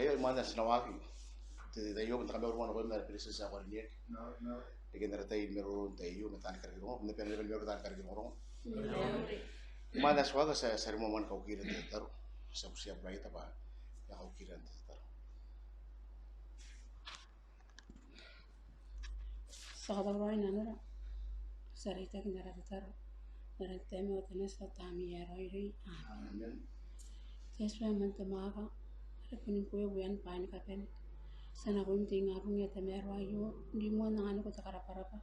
Ayo mana sinawaki. Tayo kami rumah ko na pilihan sa ako niya. Ikan tayo meron tayo Taan Karekerongorongo, hindi pwede meron Taan Karekerongorongo. Mana suaga sa momen kau kira taru, sa siap bayi apa, ya kau kira taru. Sakabaroy na nora, sarita kinara taru, naranteme otenes sa tami yaroy. Amen. Teswa mantamaka, repunin kuya buyan pain kapen. Sana ko yung ngapong ya temero ayo, di mo na ano ko takaraparapa.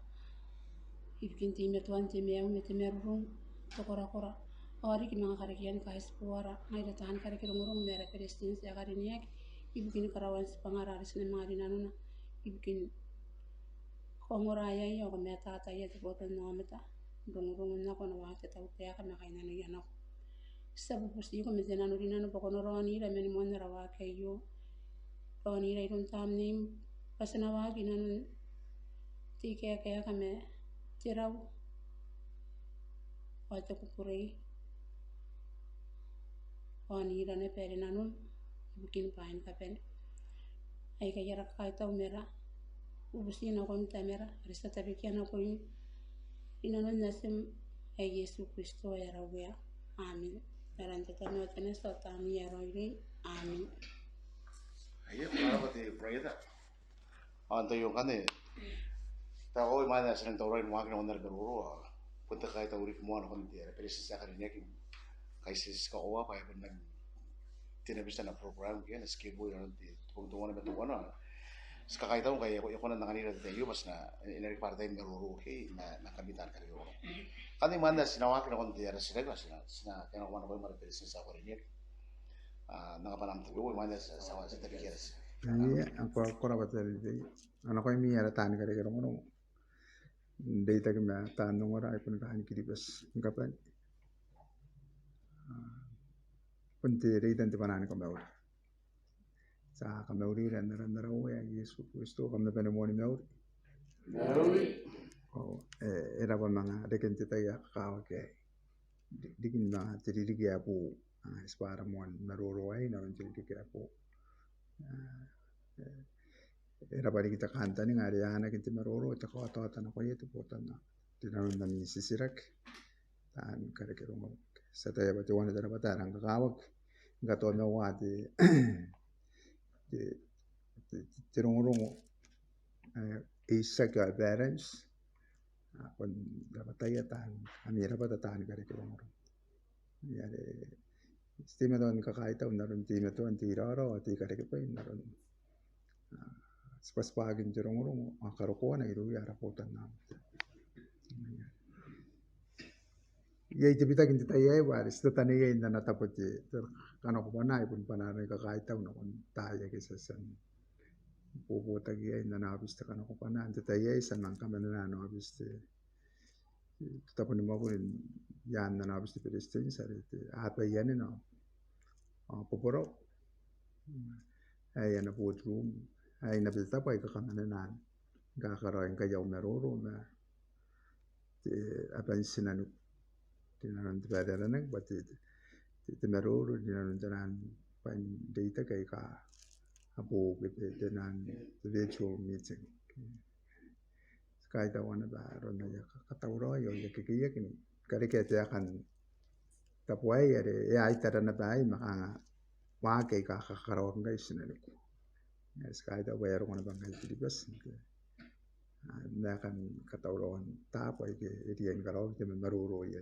Ibigin time tuan time yung temerong tokora-kora. Ori kin mga karikian kahit puwara, ngay Taan Karekerongorongo mera perestin sa kariniyak. Ibigin karawan sa pangararis ng mga dinano na. Ibigin kongoraya iyo ko meta ataya tibotan na meta. Rungurungun na ko na wakit tao kaya kami kayo na yan ako. Sa bupus di ko metenano dinano pa kono ronira menimon na rawak kayo. Ronira itong tamnim pasanawag inan ti kaya kami tiraw. Wata kupuray. Ronira na pere nanun ibigin pain kapen. Ay kaya rakay tao mera. Ubusin ako yung tamera, resta tabikian ako yung inanon nasim ay Yesu Kristo ay rawaya. Amin. Naranta kami at sa tami yaroy. Amin. Ayo, kalau pati proyekta, anto yung kane, tahu mana senang tahu orang mungkin orang beruru, punta kaya tahu rik muan orang dia, pelis sa karinya kim, kaisis kawa kaya benar, tidak bisa na program kian, skill boy nanti, tungtungan betuan, sekarang tahu kaya ako na nanganira tayo mas na inarik partai beruru, na kami Taan Karekerongorongo. Kan di mana sinawakin ako dia sila sina kaya ako mana ko pelis sa karinya. Nakapanam tayo, mana sa tabikiras. Iya, aku rapat dari itu. Anak kau ini ada Taan Karekerongorongo. Dari tadi mah Taan nongora, aku nak hanya Kiribati, kapan? Penting dari itu panan kau bawa. Sa kau bawa ini randa ya Yesus Kristo kau nak mau ni bawa. Oh, era pun mana dekat kita ya kau ke. Dikin na jadi dia aku, sekarang mau marooro ay na jadi dia aku. Era balik kita kanta ni ngari anak kita marooro kita kau tahu tanah kau itu potan na tinanong nami sisirak Taan Karekerongorongo. Saya baca wana dana batarang kakawag gato na wati tirungurongo isa ka parents kon dapat tayo kami dapat Taan Karekerongorongo. Yari stima doon kakaita naron tima to anti raro ati karekepa naron spagin tirungurongo akarokuan na iru yara potan na. Ya itu kita kinti tayo waris to taniya na natapot kano ko panay pun panay kakaita na kon tayo kisasan puputa giya na nabis ta kano ko panay tayo sa nang kami na nabis tapon mo ko yan na nabis ti pedestrian sa apa yan no poporo ay na food room ay nabita pa ikakamanan kakaroon kayaw marooro na apa sinanuk tinanon pada nang bati marooro tinanon tanan pan data kay ka apo kete tanan virtual meeting kaya tawa na ba ron na katawro yung kikiyak ni kari kaya kan tapway ya ay tara na ba ay makanga wakay kakakaroon guys sinanuk kaya tawa yaro na bang kay Kiribati na kan katawron tapay ke iriyan karaw ke marooro ya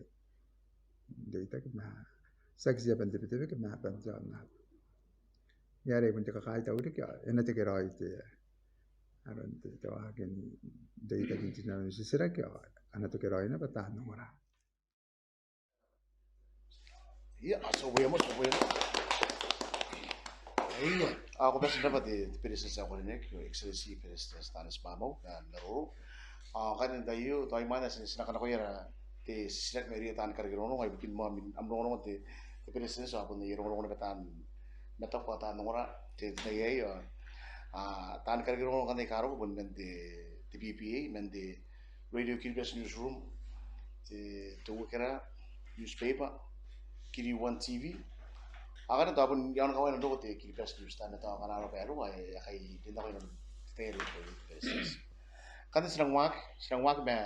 data kena saksi apa nanti betul kena apa jangan ya re pun cakap kaya tahu dek ya enak cakap rai itu ya aran itu agen data kinci nana sisirak ya anak tu kira ina betah nongora. Iya, sobo ya. Iya, ako basta dapat di pelis sa karinya, excellency pelis Taan Maamau na marooro. Kan tayo mana sinakan ako yara te silat meri Taan Karekerongorongo ay bikin mo amrongorongo te pelis sa ako ni rongorongo na Taan meta ko Taan nongora te tayo Taan Karekerongorongo kan karo pun mente PPA mente Radio Kiribati newsroom te to kira newspaper Kiri One TV Akan itu apun iaon kawan itu te Kiribati justan itu akan alo peru ya kai tinta ko ino teri ko pesis. Kan sedang wak me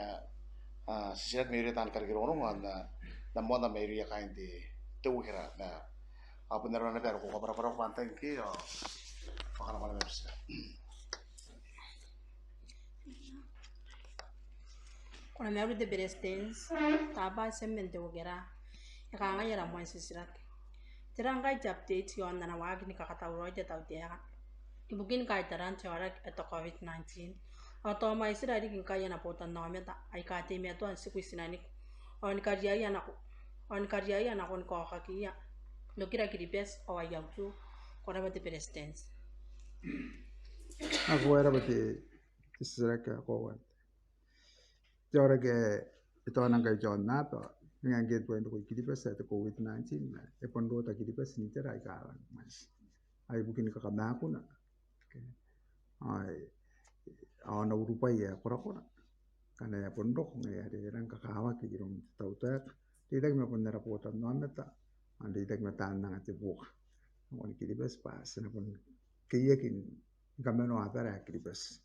sisirat meri Taan Karekerongorongo na mo na meri ya kain te tu kira na apun nero na peru ko para pantai ki akan apa namanya sih. Kuna meru de berestens taba semente wogera yakanga yara mo sisirat tiranga japte tion na wagi ni kakata uroja tautia ibugin kai taran chora eto covid-19 auto mai sira ri kin kai na pota no meta ai ka te me to an siku sinani on karjaya na kon ko hakia lo kira kiribes o ayautu kora bate berestens Aku era bati isiraka ko jora ke ito nang kay John nato nga get po ndo ko Kiribati sa COVID-19 na e pondo ta Kiribati ni tera ka mas ai bukin ka kana ko na ai ana urupa ya kora kana ya pondo nga ya rang ka kawa ki rom tauta tidak me pon rapota no meta ande tidak me tan na te bu on Kiribati pas na pon kiyakin kamano atara Kiribati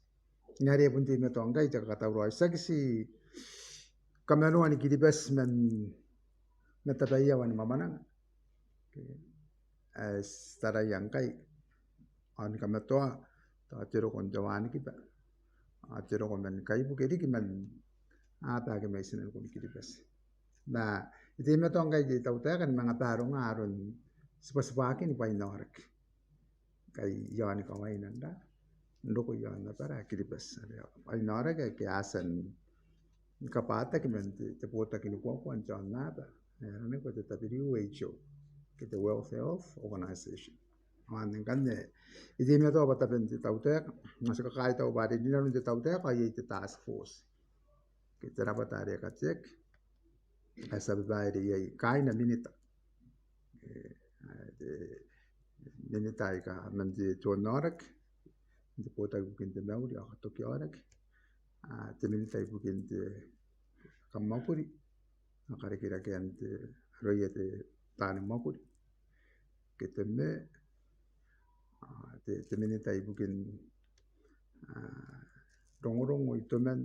ngari pun ti me tonga ita kata ro saksi kamano ani Kiribati men natabaya wan mamana as tara yang kai an kamato ta tiro kon jawani kita tiro kon men kai bu kedi kiman apa ke mesin kon Kiribati na ite me tonga ite tauta kan mangaparo ngaron sepa-sepaki ni painorek kai yani kawai nanda ndoko yana para Kiribati ai nora ke asan kapata ke men te pota ke ko ko anjana ne ko te tapiri WHO ke te World Health Organization an kan ne ide me to bata ben te tauta masuk ka kai tau bare dina nu te tauta ka ye te task force ke te rabata re ka check asa bare ye kai na minita minita ka men te tonorek te pota bukin te mau dia to ki orak te minita bukin te kamakuri akare kira kente royete tani makuri keteme te minita bukin rongorongo itomen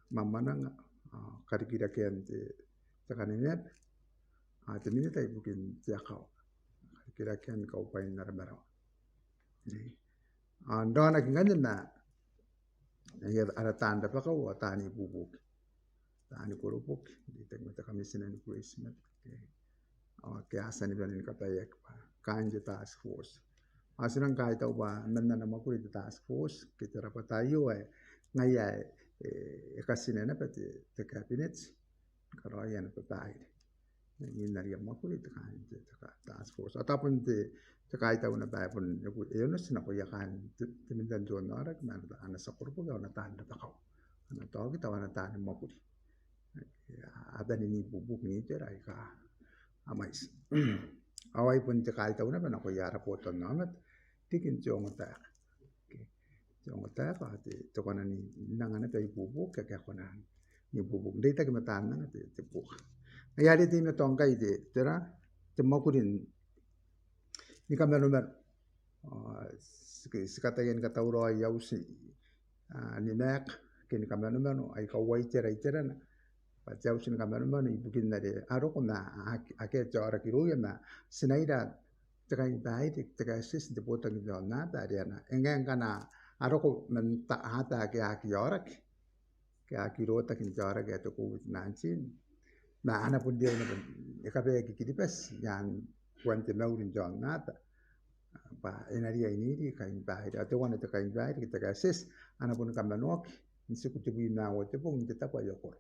mamananga kare kira kente takanene te minita bukin tiakau kare kira ken kau pain narabara andona kinganya na ya ada tanda pakau tani bubuk tani korupuk di tengah kami sinan kuismet ke asan ibn kapayak kanje task force asiran kai tau ba nanna nama kuri task force kita rapat tayo ngaya kasine na pati te cabinet kalau yang papai ini nari makuri te kanje task force ataupun te kai tau na ba pun yo no sina ko yakan te mindan donor na ana sakurpo ga na tanda pakau na to kita wana tanda makuri ada ni bubuk ni terai ka amais awai pun te kai tau na ba ko yara potom namat tikin jong ta pa te kona ni nangana pe bubuk ka kona ni bubuk dei ta ke matan na te buk ya de me tong kai de tera te makurin ni kamero mer sekata yen kata uro ya usi ni mek ke ni kamero mer ai ka wai tera na jauh sini kamar mana ibu kita dari arok na akhir cara kiru ya na senaida tekai baik tekai sis di potong di na dari na enggak kana arok menta hata ke akiorak ke akiro tak in cara ke to COVID-19 na ana pun dia na ya kabe ke Kiribati yang kuante mau di na pa enaria ini di kain baik atau wana tekai baik kita kasis ana pun kamanok nisi kutubi na wote pun kita pa yokor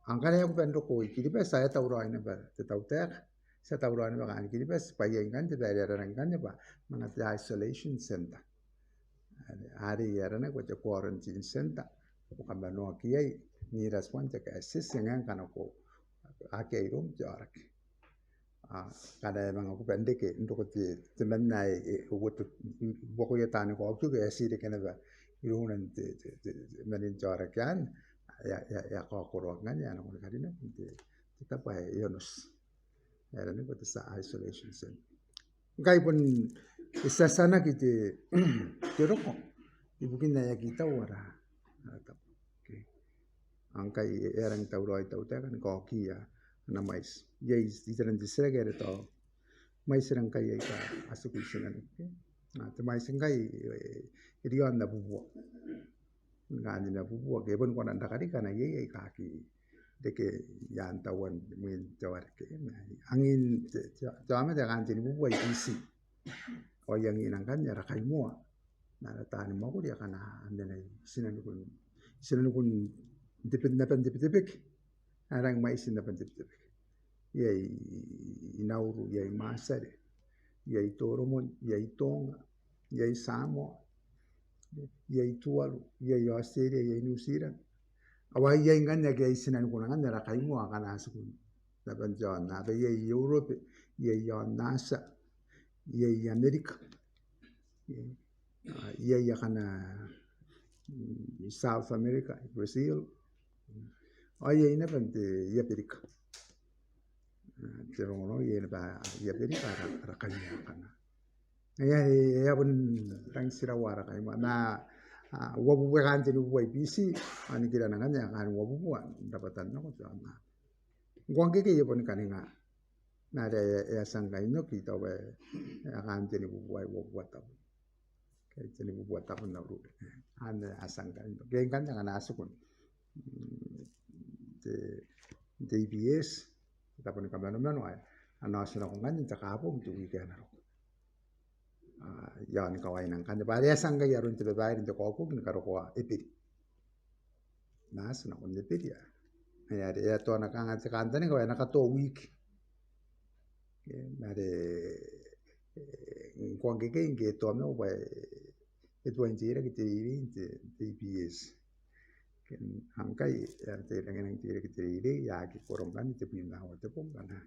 angkanya aku pendok koi Kiribati saya tahu roh ini ber, tahu ter, saya tahu roh ini bahkan Kiribati supaya ingkan tidak ada orang kan apa, mengatasi isolation center, hari ya rana aku cek quarantine center, aku kan bano kiai ni respon cek asis yang kan aku akai rum jarak, karena emang aku pendek ke untuk temen naik, aku tuh pokoknya tanya kau juga asis dek kenapa, itu nanti menin jarak kan. Ya kau korongan ya anak kali na kita pakai Yunus Era ni kota sa isolation center. Ngai pun isa sana kita keroko. Ibu kina ya kita wara. Okay. Angkai erang tau roi tau kan koki ya na mais. Yai itaran disere kere to. Mais serang kai ka asuku sinan. Nah, te mais ngai irion na bubu. Ngani na bubu ke pun kona ndakari kana yai kaki. Deke yan tawan min jawar ke angin jama de kan tin bubu isi o yang inangkan ya rakai mua na tani mau dia kana andena sinan kun dipit arang mai sin dipit yai inauru yai masare yai toromon yai tonga yai samo yai tualu yai Australia yai New Zealand awai yai nganya ke sinan kunangan ya rakai mua kana asukun dapat John na yai Europe yai NASA yai Amerika yai kana South America Brazil yai na pante ya Amerika terong yai na ba ya Amerika rakai kana ya pun tang sirawara kai na wabu kan jadi buai bisi ani kira nanganya kan wabu buan dapatan no na gua ke ya pun kaninga na ya sangkai no kita we kan jadi buai wabu tau kayak jadi buat tahun lalu anda asangkan itu kayak kan jangan asukun DBS kita pun kamera mana nasional kan kita kapung tu ikan iaon kawain kan pada asangkan ya runtuh bayar untuk koku ni karo koa epir nasional kan epir ya ya tu anak angat sekantan ni kawain nak tu week ada kuang keke inge tu amno by itu anjira kita ini DBS kan angkai ya dengan anjira kita ini ya kita korongkan itu pindah waktu pun karena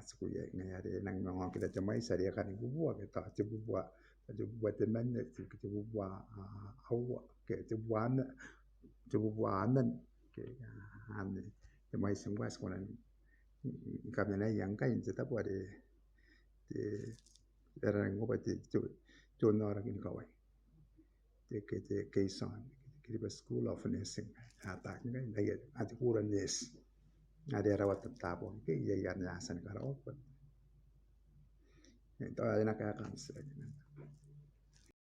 sekolah ini ada nang ngomong kita cemai saya kan ibu buat kita coba buat teman kita buat awak kita buat anan ane cemai semua sekolah kami yang kain tetap ada orang ngobat itu John orang ini kawai, ke Kaisan, Kiribati School of Nursing, atak ni kan, dia ada kurang nurse, ada rawat tabung, ke ia yang nasan karaoke, itu ada nak akan sebagainya.